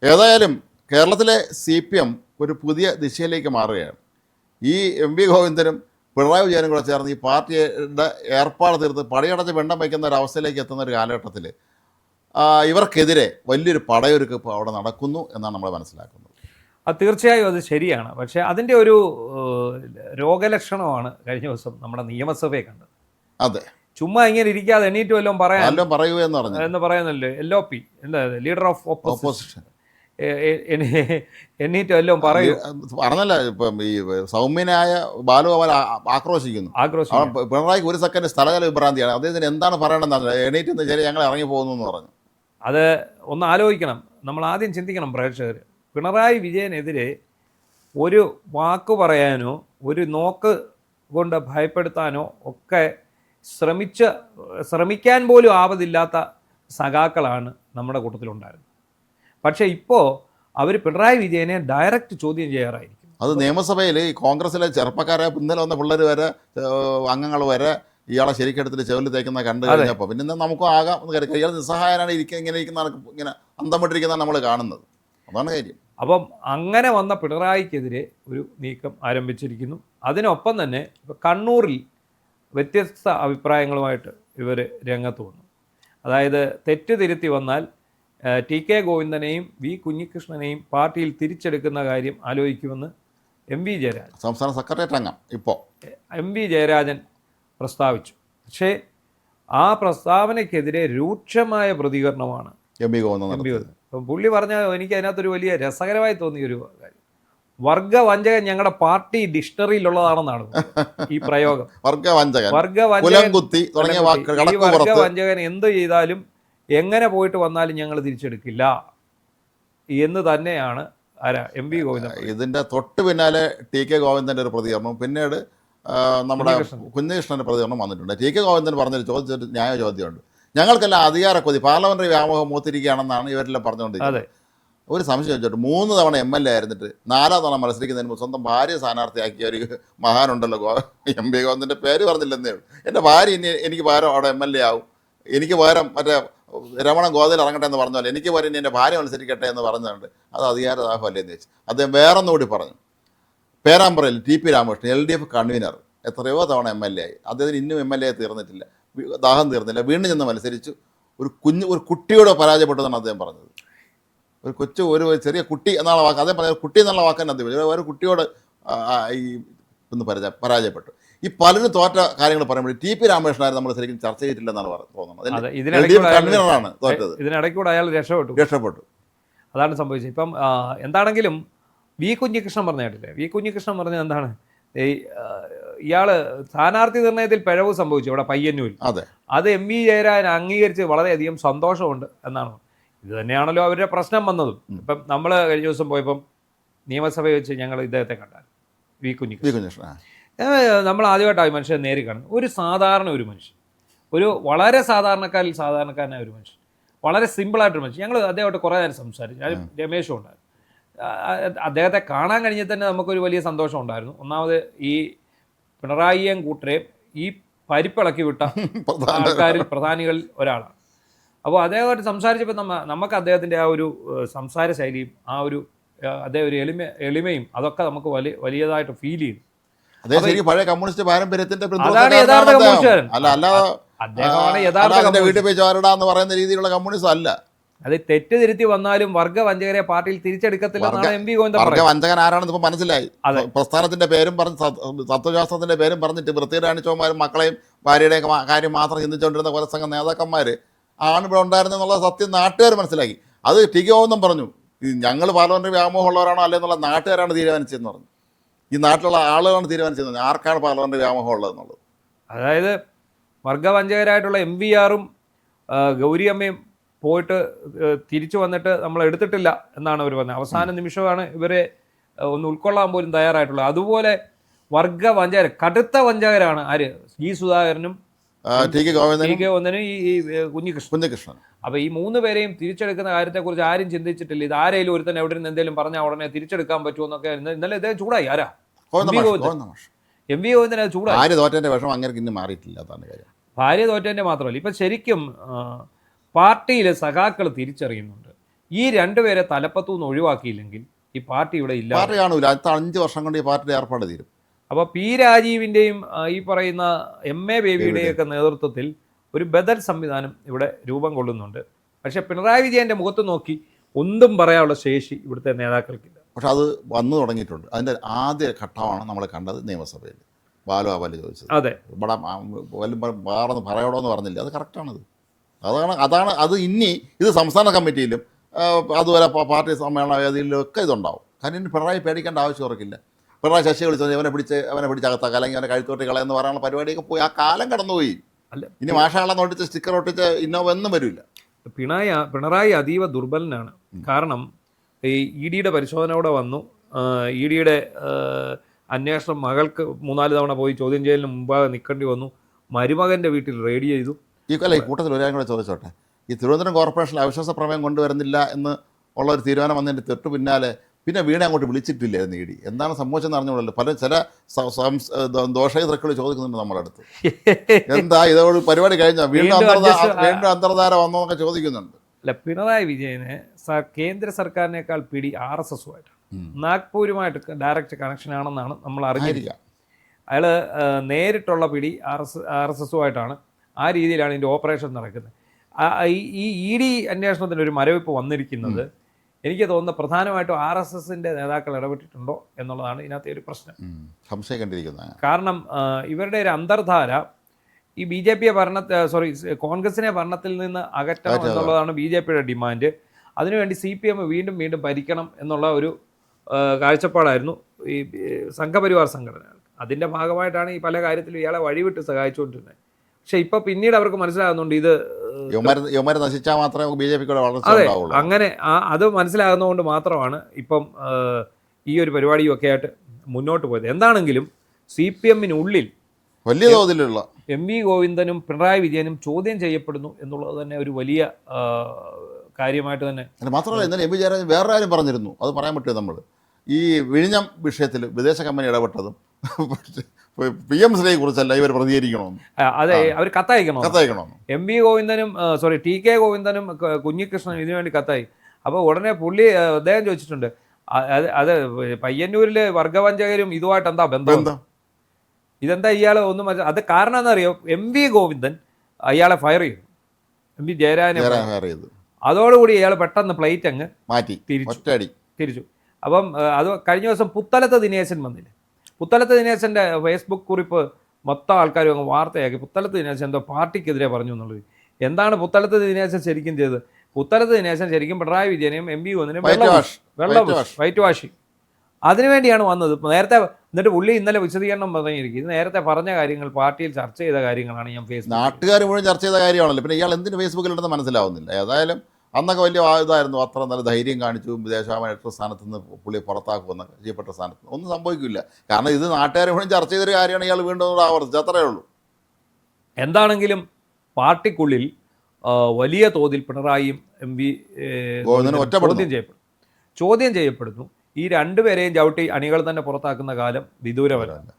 ഏതായാലും കേരളത്തിലെ CPM ഒരു പുതിയ ദിശയിലേക്ക് മാറുകയാണ്. ഈ MV ഗോവിന്ദനും പിണറായി വിജയനും കൂടെ ചേർന്ന് ഈ പാർട്ടിയുടെ ഏർപ്പാട് തീർത്ത് പടിയടച്ച് വെണ്ടം വയ്ക്കുന്ന ഒരു അവസ്ഥയിലേക്ക് എത്തുന്ന ഒരു കാലഘട്ടത്തിൽ ഇവർക്കെതിരെ വലിയൊരു പടയൊരുക്ക് ഇപ്പോൾ അവിടെ നടക്കുന്നു എന്നാണ് നമ്മൾ മനസ്സിലാക്കുന്നത്. തീർച്ചയായും അത് ശരിയാണ്. പക്ഷേ അതിൻ്റെ ഒരു രോഗലക്ഷണമാണ് കഴിഞ്ഞ ദിവസം നമ്മുടെ നിയമസഭയെ കണ്ടത്. അതെ, ചുമ്മാ ഇങ്ങനെ ഇരിക്കാതെ എണീറ്റ് വല്ലതും പറയൂ എന്ന് പറയുന്നല്ലോ. LOP എന്താ ലീഡർ ഓഫ് ഓപ്പോസിഷൻ എണ്ണീറ്റ് വല്ലതും പറയൂ പറഞ്ഞല്ല. ഇപ്പം ഈ സൗമ്യനായ ബാലുഗോപാൽ ആക്രോശിക്കുന്നു. പിണറായിക്ക് ഒരു സെക്കൻഡ് സ്ഥലകാല വിഭ്രാന്തിയാണ്. അദ്ദേഹത്തിന് എന്താണ് പറയണമെന്ന് എണീറ്റ് ശരി ഞങ്ങൾ ഇറങ്ങി പോകുന്നു എന്ന് പറഞ്ഞു. അത് ഒന്ന് ആലോചിക്കണം. നമ്മൾ ആദ്യം ചിന്തിക്കണം പ്രേക്ഷകർ. പിണറായി വിജയനെതിരെ ഒരു വാക്ക് പറയാനോ ഒരു നോക്ക് കൊണ്ട് ഭയപ്പെടുത്താനോ ഒക്കെ ശ്രമിക്കാൻ പോലും ആവതില്ലാത്ത സഖാക്കളാണ് നമ്മുടെ കൂട്ടത്തിലുണ്ടായിരുന്നത്. പക്ഷേ ഇപ്പോൾ അവർ പിണറായി വിജയനെ ഡയറക്റ്റ് ചോദ്യം ചെയ്യാറായിരിക്കും. അത് നിയമസഭയിൽ ഈ കോൺഗ്രസിലെ ചെറുപ്പക്കാരെ ഇന്നലെ വന്ന പിള്ളേർ വരെ അംഗങ്ങൾ വരെ ഇയാളെ ശരിക്കെടുത്തിട്ട് ചെവിൽ തേക്കുന്ന കണ്ടു കഴിഞ്ഞപ്പോൾ പിന്നെ നമുക്കും ആകാം എന്ന് കരുതി. ഇയാൾ നിസ്സഹായനാണ് ഇങ്ങനെ ഇങ്ങനെ അന്തം വിട്ടിരിക്കുന്നതാണ് നമ്മൾ കാണുന്നത്. അതാണ് കാര്യം. അപ്പം അങ്ങനെ വന്ന പിണറായിക്കെതിരെ ഒരു നീക്കം ആരംഭിച്ചിരിക്കുന്നു. അതിനൊപ്പം തന്നെ കണ്ണൂരിൽ വ്യത്യസ്ത അഭിപ്രായങ്ങളുമായിട്ട് ഇവർ രംഗത്ത് വന്നു. അതായത് തെറ്റ് തിരുത്തി വന്നാൽ TK ഗോവിന്ദനെയും V കുഞ്ഞികൃഷ്ണനെയും പാർട്ടിയിൽ തിരിച്ചെടുക്കുന്ന കാര്യം ആലോചിക്കുമെന്ന് MV ജയരാജൻ, സംസ്ഥാന സെക്രട്ടേറിയറ്റ് അംഗം, ഇപ്പോൾ MV ജയരാജൻ പ്രസ്താവിച്ചു. പക്ഷേ ആ പ്രസ്താവനയ്ക്കെതിരെ രൂക്ഷമായ പ്രതികരണമാണ് MV ഗോവിന്ദൻ. അപ്പം പുള്ളി പറഞ്ഞാൽ എനിക്ക് അതിനകത്തൊരു വലിയ രസകരമായി തോന്നിയൊരു കാര്യം, വർഗവഞ്ചകൻ ഞങ്ങളുടെ പാർട്ടി ഡിക്ഷണറിയിലുള്ളതാണെന്നാണ് ഈ പ്രയോഗം. വർഗവഞ്ചകൻ എന്ത് ചെയ്താലും എങ്ങനെ പോയിട്ട് വന്നാലും ഞങ്ങൾ തിരിച്ചെടുക്കില്ല എന്ന് തന്നെയാണ് MV ഗോവിന്ദൻ. ഇതിൻ്റെ തൊട്ട് പിന്നാലെ TK ഗോവിന്ദൻ്റെ ഒരു പ്രതികരണം, പിന്നീട് നമ്മുടെ കുഞ്ഞകൃഷ്ണൻ്റെ പ്രതികരണം വന്നിട്ടുണ്ട്. TK ഗോവിന്ദൻ പറഞ്ഞൊരു ചോദിച്ചൊരു ന്യായ ചോദ്യമുണ്ട്. ഞങ്ങൾക്കെല്ലാം അധികാരക്കൊതി, പാർലമെൻ്ററി വ്യാമോഹം മൂത്തിരിക്കുകയാണെന്നാണ് ഇവരെല്ലാം പറഞ്ഞുകൊണ്ടിരിക്കുന്നത്. ഒരു സംശയം ചോദിച്ചോട്ടെ, 3 തവണ MLA ആയിരുന്നിട്ട് 4ാം തവണ മത്സരിക്കുന്നതിന് മുമ്പ് സ്വന്തം ഭാര്യ സ്ഥാനാർത്ഥിയാക്കിയ ഒരു മഹാനുണ്ടല്ലോ, MV ഗോവിന്ദൻ്റെ പേര് പറഞ്ഞില്ലെന്നേ ഉള്ളൂ. എൻ്റെ ഭാര്യ എനിക്ക് പകരം അവിടെ MLA ആവും, എനിക്ക് പകരം മറ്റേ രമണൻ ഗോതയിൽ ഇറങ്ങട്ടെ എന്ന് പറഞ്ഞാൽ എനിക്ക് പകരം എൻ്റെ ഭാര്യ മത്സരിക്കട്ടെ എന്ന് പറഞ്ഞുകൊണ്ട് അത് അധികാരദാഹമല്ലേ എന്ന് ചോദിച്ചു. അദ്ദേഹം വേറൊന്നുകൂടി പറഞ്ഞു. പേരാമ്പ്രയിൽ TP രാമകൃഷ്ണൻ LDF കൺവീനർ എത്രയോ തവണ MLA ആയി, അദ്ദേഹത്തിന് ഇന്നും MLA തീർന്നിട്ടില്ല, ദാഹം തീർന്നില്ല, വീണ്ടും ചെന്ന് മത്സരിച്ചു. ഒരു കുട്ടിയോട് പരാജയപ്പെട്ടതെന്നാണ് അദ്ദേഹം പറഞ്ഞത്. ഒരു ചെറിയ കുട്ടി എന്നുള്ള വാക്ക് അദ്ദേഹം പറഞ്ഞത്, കുട്ടി എന്നുള്ള വാക്കാൻ അദ്ദേഹം ഒരു കുട്ടിയോട് ഈ ഒന്ന് പരാജയപ്പെട്ടു. ഈ പലരും തോറ്റ കാര്യങ്ങൾ പറയുമ്പോൾ TP രാമകൃഷ്ണനായിരുന്നു നമ്മൾ ശരിക്കും ചർച്ച ചെയ്തിട്ടില്ലെന്നാണ് തോന്നുന്നത്. കൺവീനറാണ് തോറ്റത്. ഇതിനിടയ്ക്കൂടെ അയാൾ രക്ഷപ്പെട്ടു. അതാണ് സംഭവിച്ചത്. ഇപ്പം എന്താണെങ്കിലും V കുഞ്ഞികൃഷ്ണൻ പറഞ്ഞ കേട്ടില്ലേ? V കുഞ്ഞികൃഷ്ണൻ പറഞ്ഞത് എന്താണ്, ഇയാൾ സ്ഥാനാർത്ഥി നിർണയത്തിൽ പിഴവ് സംഭവിച്ചു ഇവിടെ പയ്യന്നൂരിൽ. അത് MV ജയരാജൻ അംഗീകരിച്ച് വളരെയധികം സന്തോഷമുണ്ട് എന്നാണ്. ഇത് തന്നെയാണല്ലോ അവരുടെ പ്രശ്നം വന്നതും. ഇപ്പം നമ്മൾ കഴിഞ്ഞ ദിവസം പോയപ്പം നിയമസഭയിൽ വെച്ച് ഞങ്ങൾ ഇദ്ദേഹത്തെ കണ്ടാൽ V കുഞ്ഞികൃഷ്ണൻ. നമ്മൾ ആദ്യമായിട്ടാണ് മനുഷ്യനെ നേരി കാണുന്നത്. ഒരു മനുഷ്യൻ, ഒരു വളരെ സാധാരണക്കാരനായ ഒരു മനുഷ്യൻ, വളരെ സിമ്പിളായിട്ടൊരു മനുഷ്യൻ. ഞങ്ങൾ അദ്ദേഹമായിട്ട് കുറേ നേരം സംസാരിച്ചു. ഞാനും രമേശും ഉണ്ടായിരുന്നു. അദ്ദേഹത്തെ കാണാൻ കഴിഞ്ഞാൽ തന്നെ നമുക്കൊരു വലിയ സന്തോഷം ഉണ്ടായിരുന്നു. ഒന്നാമത് ഈ പിണറായിയും കൂട്ടരെയും ഈ പരിപ്പിളക്കി വിട്ട ആൾക്കാരിൽ പ്രധാനികളിൽ ഒരാളാണ്. അപ്പോൾ അദ്ദേഹമായിട്ട് സംസാരിച്ചപ്പോൾ നമുക്ക് അദ്ദേഹത്തിൻ്റെ ആ ഒരു സംസാര ശൈലിയും അദ്ദേഹം ഒരു എളിമയും അതൊക്കെ നമുക്ക് വലിയതായിട്ട് ഫീൽ ചെയ്തു. പഴയ കമ്മ്യൂണിസ്റ്റ് പാരമ്പര്യത്തിന്റെ അതാണ് യഥാർത്ഥ കമ്മ്യൂണിസ്റ്റുകാരൻ. അദ്ദേഹമാണ് യഥാർത്ഥ വീട്ടിൽ പോയി ചോരടാന്ന് പറയുന്ന രീതിയിലുള്ള കമ്മ്യൂണിസം അല്ല. അത് തെറ്റ് തിരുത്തി വന്നാലും വർഗവഞ്ചകരെ പാർട്ടിയിൽ തിരിച്ചെടുക്കത്തില്ലെന്നാണ് MV ഗോവിന്ദൻ. വർഗവഞ്ചകൻ ആരാണെന്ന് ഇപ്പൊ മനസ്സിലായി. പ്രസ്ഥാനത്തിന്റെ പേരും പറഞ്ഞ് തത്വശാസ്ത്രത്തിന്റെ പേരും പറഞ്ഞിട്ട് വൃത്തിയിടാണിച്ചവന്മാരും മക്കളെയും ഭാര്യയുടെയും കാര്യം മാത്രം ചിന്തിച്ചുകൊണ്ടിരുന്ന കുറെ സംഘം നേതാക്കന്മാർ ആണ് ഇവിടെ ഉണ്ടായിരുന്നുള്ള സത്യം നാട്ടുകാർ മനസ്സിലാക്കി. അത് TK ഗോവിന്ദൻ പറഞ്ഞു, ഞങ്ങൾ പാർലമെന്ററി വ്യാമോഹമുള്ളവരാണോ അല്ലെന്നുള്ള നാട്ടുകാരാണ് തീരുമാനിച്ചതെന്ന് പറഞ്ഞു. ഈ നാട്ടിലുള്ള ആളുകളാണ് തീരുമാനിച്ചത് ആർക്കാണ് പാർലമെന്ററി വ്യാമോഹം ഉള്ളതെന്നുള്ളത്. അതായത് വർഗവഞ്ചകരായിട്ടുള്ള MVRും ഗൗരിയമ്മയും പോയിട്ട് തിരിച്ചു വന്നിട്ട് നമ്മൾ എടുത്തിട്ടില്ല എന്നാണ് അവർ പറഞ്ഞത്. അവസാന നിമിഷമാണ് ഇവരെ ഒന്ന് ഉൾക്കൊള്ളാൻ പോലും തയ്യാറായിട്ടുള്ളത്. അതുപോലെ വർഗവഞ്ചകർ, കടുത്ത വഞ്ചകരാണ് ആര്, സുധാകരനും TK ഗോവിന്ദനും ഈ കുഞ്ഞികൃഷ്ണൻ. അപ്പോൾ ഈ 3 പേരെയും തിരിച്ചെടുക്കുന്ന കാര്യത്തെക്കുറിച്ച് ആരും ചിന്തിച്ചിട്ടില്ല. ഇത് ആരെങ്കിലും ഒരുത്തൻ എവിടെ നിന്ന് എന്തെങ്കിലും പറഞ്ഞാൽ ഉടനെ തിരിച്ചെടുക്കാൻ പറ്റുമെന്നൊക്കെ ഇന്നലെ ഇദ്ദേഹം ചൂടായി. MV ഗോവിന്ദൻ അത് ചൂടായി. ഭാര്യ തോറ്റേൻ്റെ വിഷമം അങ്ങനെ മാറിയിട്ടില്ല. ഭാര്യ തോറ്റേൻ്റെ മാത്രമല്ല, ഇപ്പം ശരിക്കും പാർട്ടിയിൽ സഖാക്കൾ തിരിച്ചറിയുന്നുണ്ട് ഈ രണ്ടുപേരെ തലപ്പത്തുനിന്ന് ഒഴിവാക്കിയില്ലെങ്കിൽ ഈ പാർട്ടി ഇവിടെ ഇല്ല. പാർട്ടി കാണൂല. അടുത്ത 5 വർഷം കൊണ്ട് ഈ പാർട്ടിയുടെ ഏർപ്പാട് തീരും. അപ്പോൾ പി രാജീവിൻ്റെയും ഈ പറയുന്ന MA ബേബിയുടെയും ഒക്കെ നേതൃത്വത്തിൽ ഒരു ബദൽ സംവിധാനം ഇവിടെ രൂപം കൊള്ളുന്നുണ്ട്. പക്ഷേ പിണറായി വിജയൻ്റെ മുഖത്ത് നോക്കി ഒന്നും പറയാനുള്ള ശേഷി ഇവിടുത്തെ നേതാക്കൾക്കില്ല. പക്ഷെ അത് വന്നു തുടങ്ങിയിട്ടുണ്ട്. അതിൻ്റെ ആദ്യ ഘട്ടമാണ് നമ്മൾ കണ്ടത് നിയമസഭയിൽ. ബാലു ചോദിച്ചത്. അതെ, ഇവിടെ വേറൊന്ന് പറയണോ എന്ന് പറഞ്ഞില്ല. അത് കറക്റ്റാണത്. അതാണ് അത്. ഇനി ഇത് സംസ്ഥാന കമ്മിറ്റിയിലും അതുപോലെ പാർട്ടി സമ്മേളന വേദിയിലൊക്കെ ഇതുണ്ടാവും. കാരണം ഇനി പിണറായി പേടിക്കേണ്ട ആവശ്യം ഉറക്കില്ല. പിണറായി ശശി വിളിച്ചത് അവനെ പിടിച്ചകത്താക്കുക, അല്ലെങ്കിൽ അവനെ കഴുത്തോട്ടി കളയെന്ന് പറയാനുള്ള പരിപാടിയൊക്കെ പോയി. ആ കാലം കടന്നുപോയി. അല്ല, ഇനി മാഷാളെന്ന് ഒട്ടിച്ച് സ്റ്റിക്കർ ഒട്ടിച്ച് ഇന്നോവ ഒന്നും വരില്ല. പിണറായി അതീവ ദുർബലനാണ്. കാരണം ഈ EDയുടെ പരിശോധനയോടെ വന്നു. EDയുടെ അന്വേഷണം മകൾക്ക് 3-4 തവണ പോയി ചോദ്യം ചെയ്യലിന് മുമ്പാകെ നിൽക്കേണ്ടി വന്നു. മരുമകൻ്റെ വീട്ടിൽ റെയ്ഡ് ചെയ്തു. ഈ കൂട്ടത്തിൽ ഒരു കാര്യം കൂടെ ചോദിച്ചോട്ടെ. ഈ തിരുവനന്തപുരം കോർപ്പറേഷനിൽ അവിശ്വാസ പ്രമേയം കൊണ്ടുവരുന്നില്ല എന്ന് ഉള്ള ഒരു തീരുമാനം വന്നതിൻ്റെ തൊട്ട് പിന്നാലെ പിന്നെ വീണെ അങ്ങോട്ട് വിളിച്ചിട്ടില്ലായിരുന്നു ED. എന്താണ് സംഭവിച്ചെന്ന് അറിഞ്ഞുകൊള്ളല്ലോ. പല ചില ദോഷകൃക്കൾ ചോദിക്കുന്നുണ്ട് നമ്മുടെ അടുത്ത്. എന്താ ഇതോട് പരിപാടി കഴിഞ്ഞാൽ വീണ്ടും അന്തർധാര വന്നോ എന്നൊക്കെ ചോദിക്കുന്നുണ്ട്. അല്ല, പിണറായി വിജയന് കേന്ദ്ര സർക്കാരിനേക്കാൾ പിടി RSSുമായിട്ടാണ്. നാഗ്പൂരുമായിട്ട് ഡയറക്റ്റ് കണക്ഷൻ ആണെന്നാണ് നമ്മൾ അറിഞ്ഞിരിക്കുക. അയാൾ നേരിട്ടുള്ള പിടി RSSുമായിട്ടാണ്. ആ രീതിയിലാണ് ഇതിൻ്റെ ഓപ്പറേഷൻ നടക്കുന്നത്. ഈ ED അന്വേഷണത്തിന് ഒരു മരവിപ്പ് വന്നിരിക്കുന്നത് എനിക്ക് തോന്നുന്ന പ്രധാനമായിട്ടും RSSൻ്റെ നേതാക്കൾ ഇടപെട്ടിട്ടുണ്ടോ എന്നുള്ളതാണ് ഇതിനകത്തെ ഒരു പ്രശ്നം. സംശയിക്കേണ്ടിയിരിക്കുന്നത്. കാരണം ഇവരുടെ ഒരു അന്തർധാര ഈ BJP കോൺഗ്രസിനെ ഭരണത്തിൽ നിന്ന് അകറ്റണം എന്നുള്ളതാണ് BJPയുടെ ഡിമാൻഡ്. അതിനുവേണ്ടി CPM വീണ്ടും ഭരിക്കണം എന്നുള്ള ഒരു കാഴ്ചപ്പാടായിരുന്നു ഈ സംഘപരിവാർ സംഘടനകൾ. അതിൻ്റെ ഭാഗമായിട്ടാണ് ഈ പല കാര്യത്തിലും ഇയാളെ വഴിവിട്ട് സഹായിച്ചുകൊണ്ടിരുന്നത്. പക്ഷെ ഇപ്പോൾ പിന്നീട് അവർക്ക് മനസ്സിലാകുന്നുണ്ട് ഇത് നശിച്ചാൽ മാത്രമേ BJPയുടെ വളർച്ച അതെ, ഉണ്ടാവുള്ളൂ. അങ്ങനെ അത് മനസ്സിലാകുന്നതുകൊണ്ട് മാത്രമാണ് ഇപ്പം ഈ ഒരു പരിപാടിയും ഒക്കെ ആയിട്ട് മുന്നോട്ട് പോയത്. എന്താണെങ്കിലും CPMനുള്ളിൽ വലിയ തോതിലുള്ള MV ഗോവിന്ദനും പിണറായി വിജയനും ചോദ്യം ചെയ്യപ്പെടുന്നു എന്നുള്ളത് തന്നെ ഒരു വലിയ കാര്യമായിട്ട് തന്നെ. മാത്രമല്ല, ഇന്നലെ MV ജയരാജൻ വേറെ കാര്യം പറഞ്ഞിരുന്നു. അത് പറയാൻ പറ്റുമോ? നമ്മൾ ഈ വിഴിഞ്ഞം വിഷയത്തിൽ വിദേശ കമ്പനി ഇടപെട്ടതും PM ശ്രീയെ കുറിച്ചല്ല ഇവർ പ്രതികരിക്കണമെന്ന്. അതെ, അവർ കത്തയക്കണമെന്ന് MV ഗോവിന്ദനും TK ഗോവിന്ദനും കുഞ്ഞികൃഷ്ണനും ഇതിനുവേണ്ടി കത്തായി. അപ്പോൾ ഉടനെ അദ്ദേഹം ചോദിച്ചിട്ടുണ്ട്, അത് പയ്യന്നൂരിലെ വർഗവഞ്ചകരും ഇതുമായിട്ട് എന്താ ബന്ധം? ഇതെന്താ ഇയാൾ ഒന്നും അത് കാരണം എന്നറിയോ? MV ഗോവിന്ദൻ അയാളെ ഫയർ ചെയ്തു, MV ജയരാജനെ ഫയർ ചെയ്തു. അതോടുകൂടി ഇയാൾ പെട്ടെന്ന് പ്ലേറ്റ് അങ്ങ് മാറ്റി തിരിച്ചു. അപ്പം അത് കഴിഞ്ഞ ദിവസം പുത്തലത്ത് ദിനേശൻ വന്നില്ല. പുത്തലത്ത് ദിനേശൻ്റെ ഫേസ്ബുക്ക് കുറിപ്പ് മൊത്തം ആൾക്കാരും അങ്ങ് വാർത്തയാക്കി. പുത്തലത്ത് ദിനേശൻ എന്തോ പാർട്ടിക്കെതിരെ പറഞ്ഞു എന്നുള്ളത്. എന്താണ് പുത്തലത്ത് ദിനേശൻ ശരിക്കും ചെയ്തത്? പുത്തലത്ത് ദിനേശൻ ശരിക്കും പിണറായി വിജയനെയും MV ഗോവിന്ദനെയും വൈറ്റ് വാഷ് അതിനുവേണ്ടിയാണ് വന്നത്. നേരത്തെ എന്നിട്ട് പുള്ളി ഇന്നലെ വിശദീകരണം പറഞ്ഞിരിക്കും. ഇത് നേരത്തെ പറഞ്ഞ കാര്യങ്ങൾ പാർട്ടിയിൽ ചർച്ച ചെയ്ത കാര്യങ്ങളാണ്. ഞാൻ നാട്ടുകാർ മുഴുവൻ ചർച്ച ചെയ്ത കാര്യമാണല്ലോ. പിന്നെ ഇയാൾ എന്തിന് ഫേസ്ബുക്കിലുണ്ടെന്ന് മനസ്സിലാവുന്നില്ല. ഏതായാലും അന്നൊക്കെ വലിയ ഇതായിരുന്നു. അത്ര നല്ല ധൈര്യം കാണിച്ചു. വിദേശ സ്ഥാനത്ത് നിന്ന് പുള്ളി പുറത്താക്കുമെന്ന്, ചെയ്യപ്പെട്ട സ്ഥാനത്ത് ഒന്നും സംഭവിക്കില്ല. കാരണം ഇത് നാട്ടുകാർ മുഴുവൻ ചർച്ച ചെയ്തൊരു കാര്യമാണ്. ഇയാൾ വീണ്ടും ആവർത്തിച്ചു, അത്രയേ ഉള്ളൂ. പാർട്ടിക്കുള്ളിൽ വലിയ തോതിൽ പിണറായിയും MV ചോദ്യം ചെയ്യപ്പെടുന്നു. ഈ രണ്ടുപേരെയും ചവിട്ടി അണികൾ തന്നെ പുറത്താക്കുന്ന കാലം വിദൂരമല്ല.